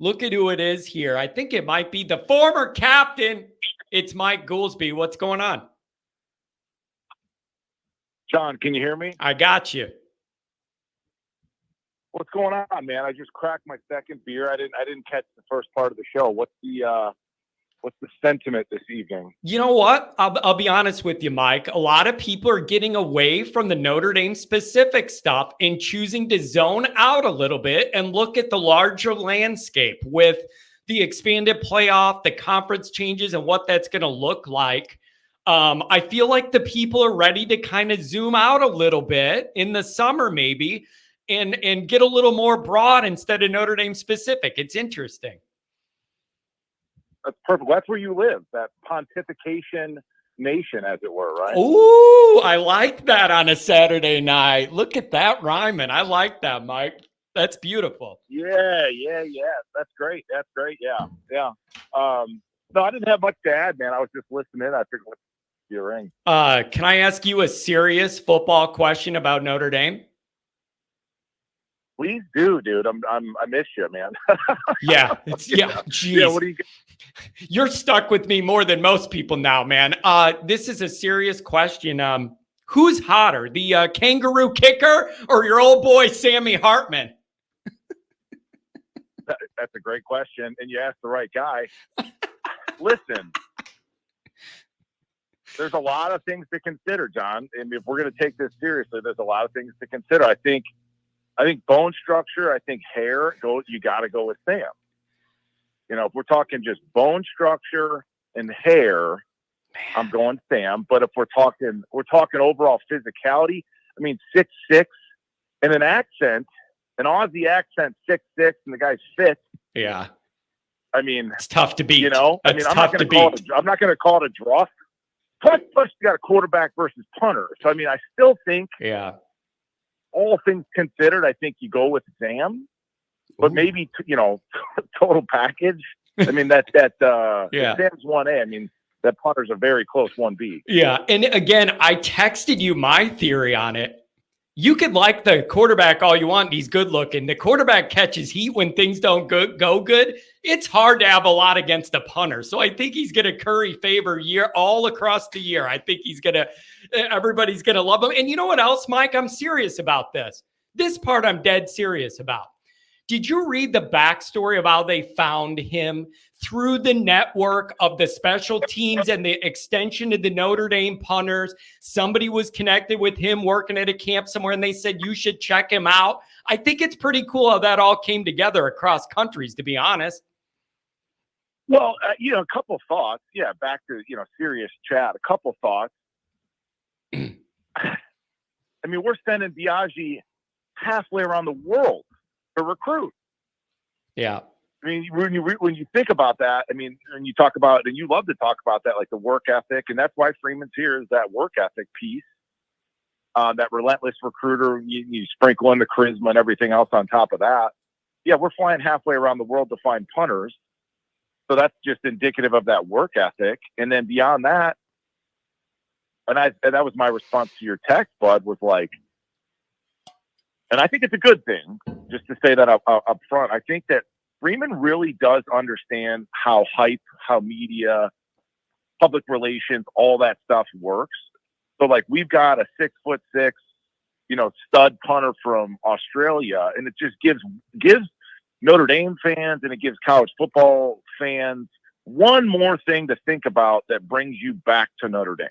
Look at who it is here. I think it might be the former captain. It's Mike Goolsby. What's going on? John, can you hear me? I got you. What's going on, man? I just cracked my second beer. I didn't catch the first part of the show. What's the sentiment this evening? You know what? I'll be honest with you, Mike. A lot of people are getting away from the Notre Dame specific stuff and choosing to zone out a little bit and look at the larger landscape with the expanded playoff, the conference changes, and what that's going to look like. I feel like the people are ready to kind of zoom out a little bit in the summer, maybe, and get a little more broad instead of Notre Dame specific. It's interesting. That's perfect. That's where you live, that pontification nation, as it were, right? Ooh, I like that on a Saturday night. Look at that rhyming. I like that, Mike. That's beautiful. Yeah. That's great. Yeah. No, I didn't have much to add, man. I was just listening. I figured let's give you a ring. Can I ask you a serious football question about Notre Dame? Please do, dude. I miss you, man. Yeah. Geez. Yeah. What do you? You're stuck with me more than most people now, man. This is a serious question. Who's hotter, the kangaroo kicker or your old boy Sammy Hartman? That's a great question, and you asked the right guy. Listen, there's a lot of things to consider, John. And if we're going to take this seriously, there's a lot of things to consider. I think bone structure. I think hair. You got to go with Sam. You know, if we're talking just bone structure and hair, I'm going Sam. But if we're talking overall physicality, I mean 6'6" and an accent, an Aussie accent, 6'6", and the guy's fit. Yeah. I mean, it's tough to beat. You know, I'm not going to call it a draw. Plus, you got a quarterback versus punter. So, I mean, I still think, all things considered, I think you go with Sam. But maybe, total package. I mean, Sam's 1A. I mean, that punter's a very close 1B. Yeah. And again, I texted you my theory on it. You could like the quarterback all you want. He's good looking. The quarterback catches heat when things don't go good. It's hard to have a lot against the punter. So I think he's going to curry favor all across the year. I think everybody's going to love him. And you know what else, Mike? I'm serious about this. This part I'm dead serious about. Did you read the backstory of how they found him through the network of the special teams and the extension of the Notre Dame punters? Somebody was connected with him working at a camp somewhere, and they said, you should check him out. I think it's pretty cool how that all came together across countries, to be honest. Well, a couple thoughts. Yeah, back to, serious chat. A couple thoughts. I mean, we're sending Biaggi halfway around the world to recruit. Yeah. I mean, when you think about that, I mean, when you talk about, and you love to talk about that, like the work ethic, and that's why Freeman's here, is that work ethic piece, that relentless recruiter. You sprinkle in the charisma and everything else on top of that. Yeah, we're flying halfway around the world to find punters. So that's just indicative of that work ethic. And then beyond that, and that was my response to your text, Bud, was like, and I think it's a good thing, just to say that up front. I think that Freeman really does understand how hype, how media, public relations, all that stuff works. So, like, we've got a 6'6", stud punter from Australia, and it just gives Notre Dame fans and it gives college football fans one more thing to think about that brings you back to Notre Dame.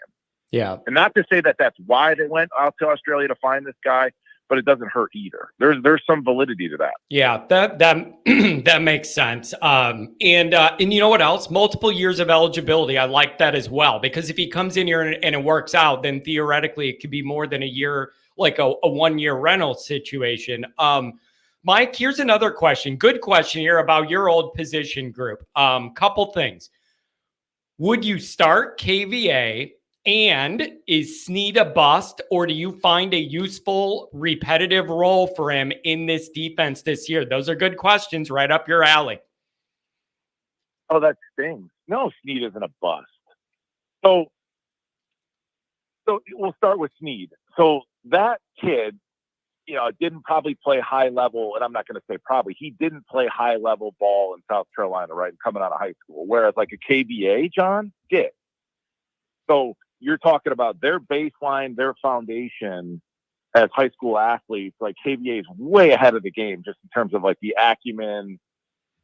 Yeah. And not to say that that's why they went out to Australia to find this guy, but it doesn't hurt either. There's some validity to that. Yeah, that makes sense. And you know what else? Multiple years of eligibility. I like that as well, because if he comes in here and it works out, then theoretically it could be more than a year, like a 1-year rental situation. Mike, here's another question. Good question here about your old position group. Couple things. Would you start KVA? And is Snead a bust, or do you find a useful, repetitive role for him in this defense this year? Those are good questions, right up your alley. Oh, that stings. No, Snead isn't a bust. So we'll start with Snead. So that kid didn't probably play high level, and I'm not going to say probably, he didn't play high level ball in South Carolina, right? Coming out of high school. Whereas like a KVA, John, did. So you're talking about their baseline, their foundation as high school athletes. Like KVA is way ahead of the game just in terms of like the acumen,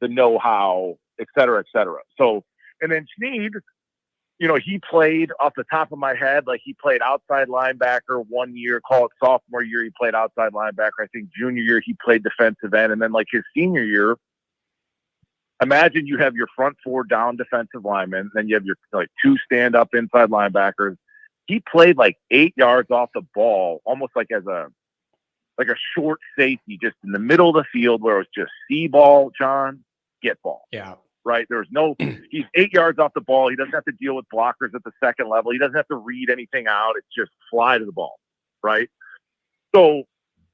the know-how, et cetera, et cetera. So, and then Snead, he played off the top of my head, like he played outside linebacker 1 year, call it sophomore year, he played outside linebacker. I think junior year, he played defensive end. And then like his senior year, imagine you have your front four down defensive linemen, then you have your like two stand-up inside linebackers. He played like 8 yards off the ball, almost like as a short safety, just in the middle of the field where it was just see ball, John, get ball. Yeah. Right. He's 8 yards off the ball. He doesn't have to deal with blockers at the second level. He doesn't have to read anything out. It's just fly to the ball. Right. So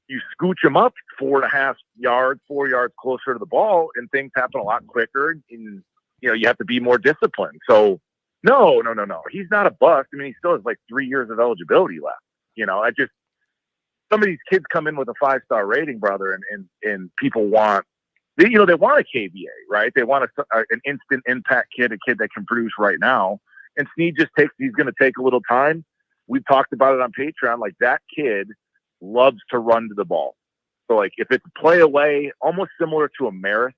you scooch him up 4.5 yards, 4 yards closer to the ball, and things happen a lot quicker. And, you have to be more disciplined. So no. He's not a bust. I mean, he still has like 3 years of eligibility left. Some of these kids come in with a 5-star rating, brother, and people want, they want a KVA, right? They want an instant impact kid, a kid that can produce right now. And Snead he's going to take a little time. We've talked about it on Patreon. Like that kid loves to run to the ball. So like if it's play away, almost similar to a Marist,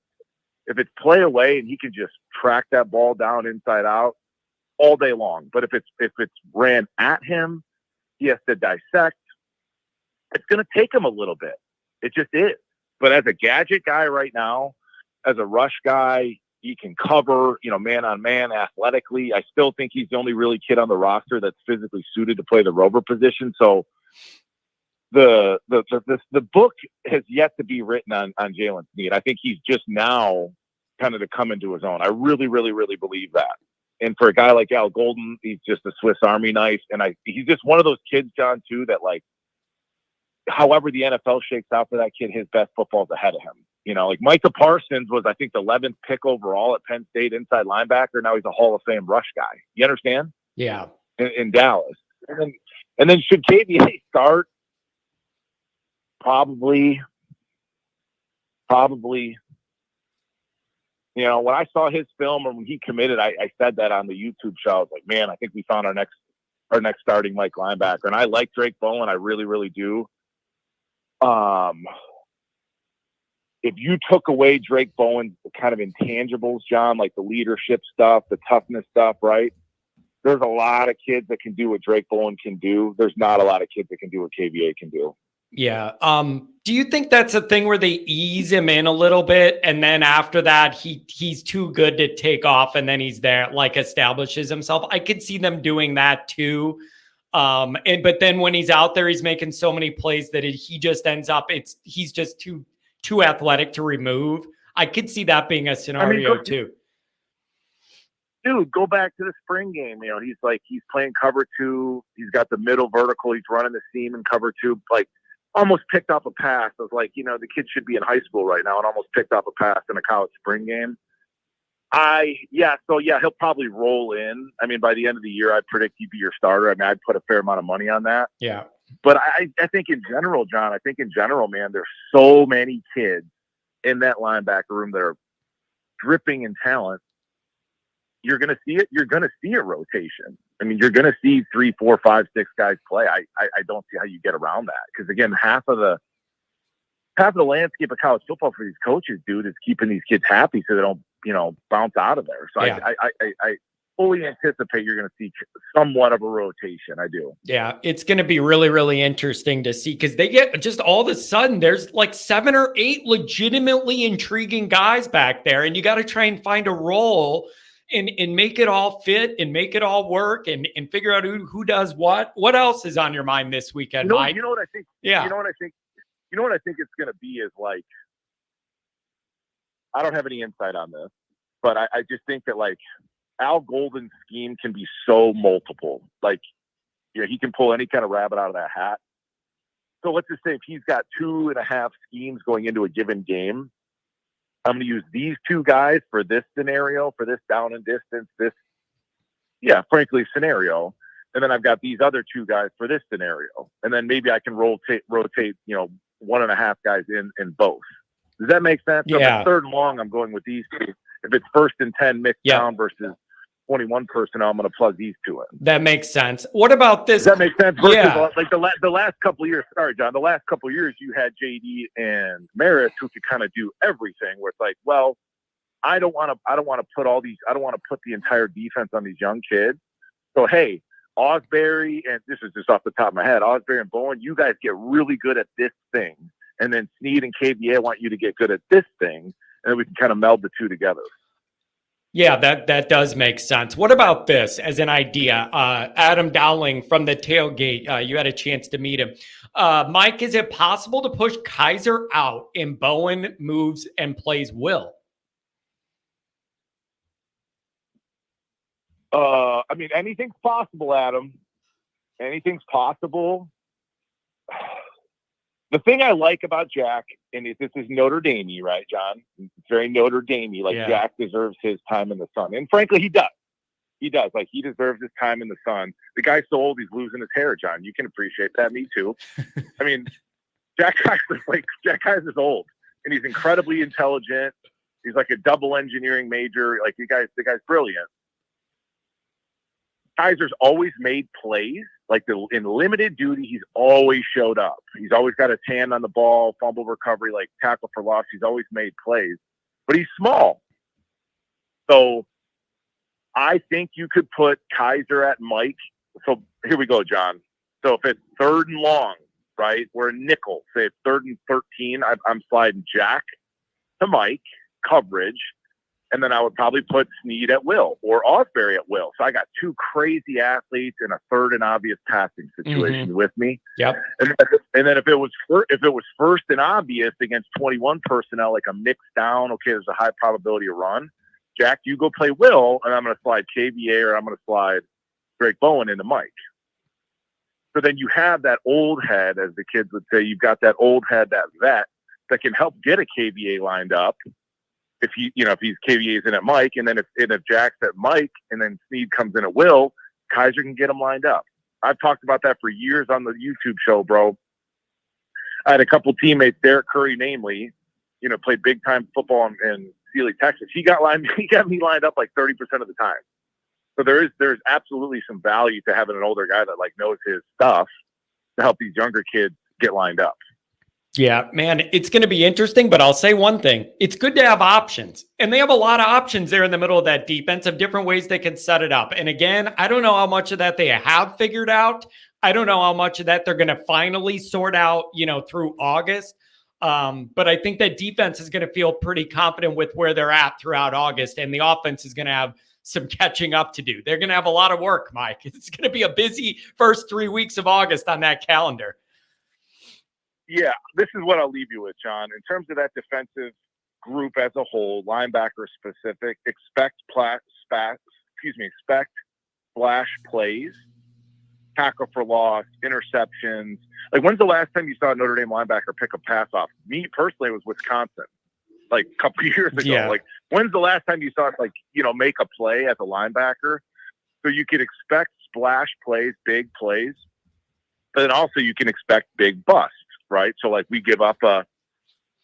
if it's play away and he can just track that ball down inside out all day long. But if it's ran at him, he has to dissect. It's going to take him a little bit. It just is. But as a gadget guy right now, as a rush guy, he can cover, man on man athletically. I still think he's the only really kid on the roster that's physically suited to play the rover position. So the book has yet to be written on Jalen Snead. I think he's just now kind of to come into his own. I really, really, really believe that. And for a guy like Al Golden, he's just a Swiss Army knife. And he's just one of those kids, John, too, that like, however the NFL shakes out for that kid, his best football is ahead of him. Like Micah Parsons was, I think, the 11th pick overall at Penn State inside linebacker. Now he's a Hall of Fame rush guy. You understand? Yeah. In Dallas. And then should KVA start? Probably. When I saw his film and when he committed, I said that on the YouTube show. I was like, man, I think we found our next starting Mike linebacker. And I like Drake Bowen. I really, really do. If you took away Drake Bowen's kind of intangibles, John, like the leadership stuff, the toughness stuff, right? There's a lot of kids that can do what Drake Bowen can do. There's not a lot of kids that can do what KVA can do. Yeah. Do you think that's a thing where they ease him in a little bit, and then after that he's too good to take off, and then he's there, like establishes himself? I could see them doing that too. But then when he's out there, he's making so many plays that he just ends up, he's just too athletic to remove. I could see that being a scenario too. Dude, go back to the spring game. He's playing cover 2. He's got the middle vertical. He's running the seam in cover 2. Like almost picked up a pass. I was like, the kid should be in high school right now, and almost picked up a pass in a college spring game. He'll probably roll in. I mean, by the end of the year, I'd predict he'd be your starter. I mean, I'd put a fair amount of money on that. Yeah. But I think in general, John, man, there's so many kids in that linebacker room that are dripping in talent. You're going to see it. You're going to see a rotation. I mean, you're going to see 3, 4, 5, 6 guys play. I don't see how you get around that. Because again, half of the landscape of college football for these coaches, dude, is keeping these kids happy so they don't, bounce out of there. So yeah. I fully anticipate you're going to see somewhat of a rotation. I do. Yeah, it's going to be really, really interesting to see, because they get just all of a sudden there's like 7 or 8 legitimately intriguing guys back there, and you got to try and find a role and make it all fit and make it all work and figure out who does what. What else is on your mind this weekend, Mike? You know what I think? Yeah. You know what I think it's going to be is like, I don't have any insight on this, but I just think that like Al Golden's scheme can be so multiple. Like, he can pull any kind of rabbit out of that hat. So let's just say if he's got 2.5 schemes going into a given game, I'm going to use these 2 guys for this scenario, for this down and distance, scenario. And then I've got these other 2 guys for this scenario. And then maybe I can rotate, 1.5 guys in both. Does that make sense? So if it's 3rd and long, I'm going with these two. If it's 1st and 10 mixed down versus 21 personnel, I'm going to plug these two in. That makes sense. What about this? Does that make sense? Versus like the last couple of years. Sorry, John. The last couple of years, you had JD and Merritt who could kind of do everything. Where it's like, well, I don't want to put all these. I don't want to put the entire defense on these young kids. So hey, Osbury, and this is just off the top of my head, Osbury and Bowen, you guys get really good at this thing, and then Snead and KVA, I want you to get good at this thing, and then we can kind of meld the two together. Yeah, that does make sense. What about this as an idea? Adam Dowling from the tailgate, you had a chance to meet him. Mike, is it possible to push Kaiser out and Bowen moves and plays Will? I mean, anything's possible, Adam. Anything's possible. The thing I like about Jack, and this is Notre Dame, right, John? It's very Notre Dame. Like, Jack deserves his time in the sun. And frankly, he does. He does. Like, he deserves his time in the sun. The guy's so old, he's losing his hair, John. You can appreciate that. Me too. I mean, Jack Kaiser's old, and he's incredibly intelligent. He's like a double engineering major. Like, the guy's brilliant. Kaiser's always made plays. Like, in limited duty, he's always showed up. He's always got a tan on the ball, fumble recovery, like tackle for loss. He's always made plays, but he's small. So I think you could put Kaiser at Mike. So here we go, John. So if it's 3rd and long, right, we're a nickel. Say it's 3rd and 13, I'm sliding Jack to Mike, coverage. And then I would probably put Snead at Will or Osbury at Will. So I got two crazy athletes in a 3rd and obvious passing situation with me. Yep. And then if it was 1st and obvious against 21 personnel, like a mixed down, okay, there's a high probability of run. Jack, you go play Will, and I'm going to slide KVA or I'm going to slide Drake Bowen into Mike. So then you have that old head, as the kids would say. You've got that old head, that vet, that can help get a KVA lined up. If he's KVA's in at Mike, and then if Jack's at Mike, and then Snead comes in at Will, Kaiser can get him lined up. I've talked about that for years on the YouTube show, bro. I had a couple teammates, Derek Curry, namely, played big time football in Sealy, Texas. He got me lined up like 30% of the time. So there's absolutely some value to having an older guy that like knows his stuff to help these younger kids get lined up. Yeah, man, it's going to be interesting, but I'll say one thing. It's good to have options. And they have a lot of options there in the middle of that defense of different ways they can set it up. And again, I don't know how much of that they have figured out. I don't know how much of that they're going to finally sort out, through August. But I think that defense is going to feel pretty confident with where they're at throughout August. And the offense is going to have some catching up to do. They're going to have a lot of work, Mike. It's going to be a busy first 3 weeks of August on that calendar. Yeah, this is what I'll leave you with, John. In terms of that defensive group as a whole, linebacker specific, expect splash plays, tackle for loss, interceptions. Like, when's the last time you saw a Notre Dame linebacker pick a pass off? Me personally, it was Wisconsin, like a couple of years ago. Yeah. Like, when's the last time you saw it, make a play as a linebacker? So you could expect splash plays, big plays, but then also you can expect big busts. Right. So like we give up a,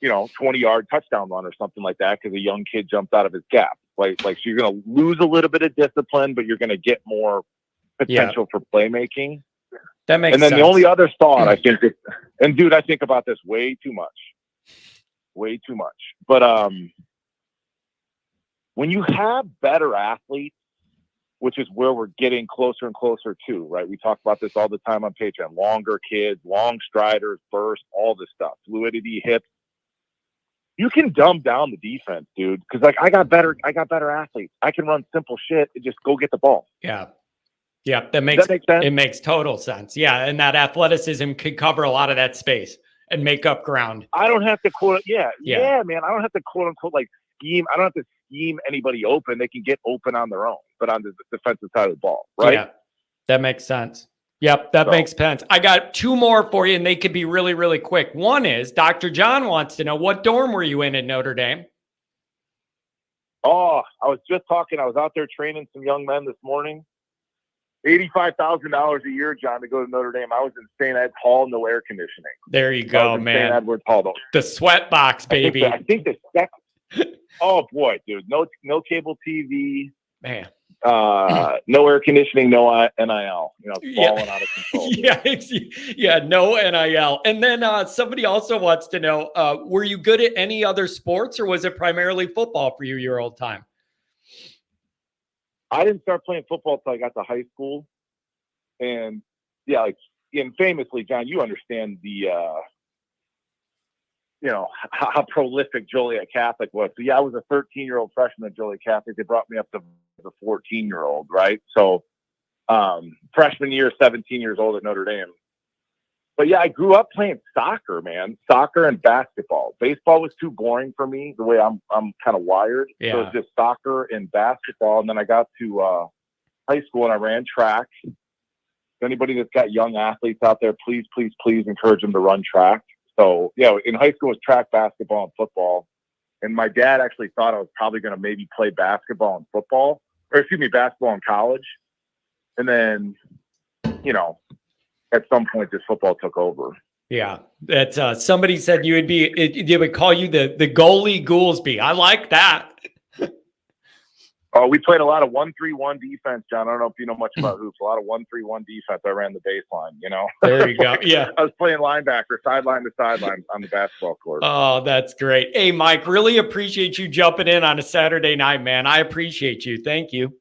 20-yard touchdown run or something like that because a young kid jumped out of his gap. Like so you're going to lose a little bit of discipline, but you're going to get more potential for playmaking. That makes sense. And then the only other thought I think, I think about this way too much. But when you have better athletes, which is where we're getting closer and closer to, right? We talk about this all the time on Patreon. Longer kids, long striders, burst, all this stuff, fluidity, hips. You can dumb down the defense, dude. Because like I got better athletes. I can run simple shit and just go get the ball. Yeah, that makes sense? It makes total sense. Yeah, and that athleticism could cover a lot of that space and make up ground. I don't have to quote. Yeah, man. I don't have to quote unquote like scheme. I don't have to scheme anybody open. They can get open on their own, but on the defensive side of the ball, right? Yeah, that makes sense. Yep, that makes sense. I got two more for you, and they could be really, really quick. One is Dr. John wants to know, what dorm were you in at Notre Dame? Oh, I was just talking. I was out there training some young men this morning. $85,000 a year, John, to go to Notre Dame. I was in St. Ed's Hall, no air conditioning. There you go, man. St. Edward's Hall, though. The sweat box, baby. I think the second. Oh boy, dude! No cable TV. Man. No air conditioning, no NIL. Falling out of control. Yeah, no NIL. And then somebody also wants to know: were you good at any other sports, or was it primarily football for you your old time? I didn't start playing football until I got to high school, and famously, John, you understand the how prolific Joliet Catholic was. So I was a 13-year-old freshman at Joliet Catholic. They brought me up to the 14-year-old, right? So freshman year, 17 years old at Notre Dame. But I grew up playing soccer, man. Soccer and basketball. Baseball was too boring for me, the way I'm kind of wired. Yeah. So it was just soccer and basketball. And then I got to high school and I ran track. Anybody that's got young athletes out there, please encourage them to run track. So, in high school it was track, basketball, and football. And my dad actually thought I was probably going to maybe play basketball and basketball in college. And then, at some point this football took over. Yeah. That's somebody said they would call you the goalie Goolsby. I like that. Oh, we played a lot of 1-3-1 defense, John. I don't know if you know much about hoops. A lot of 1-3-1 defense. I ran the baseline, There you go. Yeah. I was playing linebacker, sideline to sideline on the basketball court. Oh, that's great. Hey, Mike, really appreciate you jumping in on a Saturday night, man. I appreciate you. Thank you.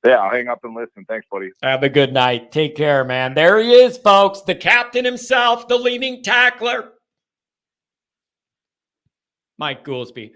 Yeah, I'll hang up and listen. Thanks, buddy. Have a good night. Take care, man. There he is, folks. The captain himself, the leading tackler, Mike Goolsby.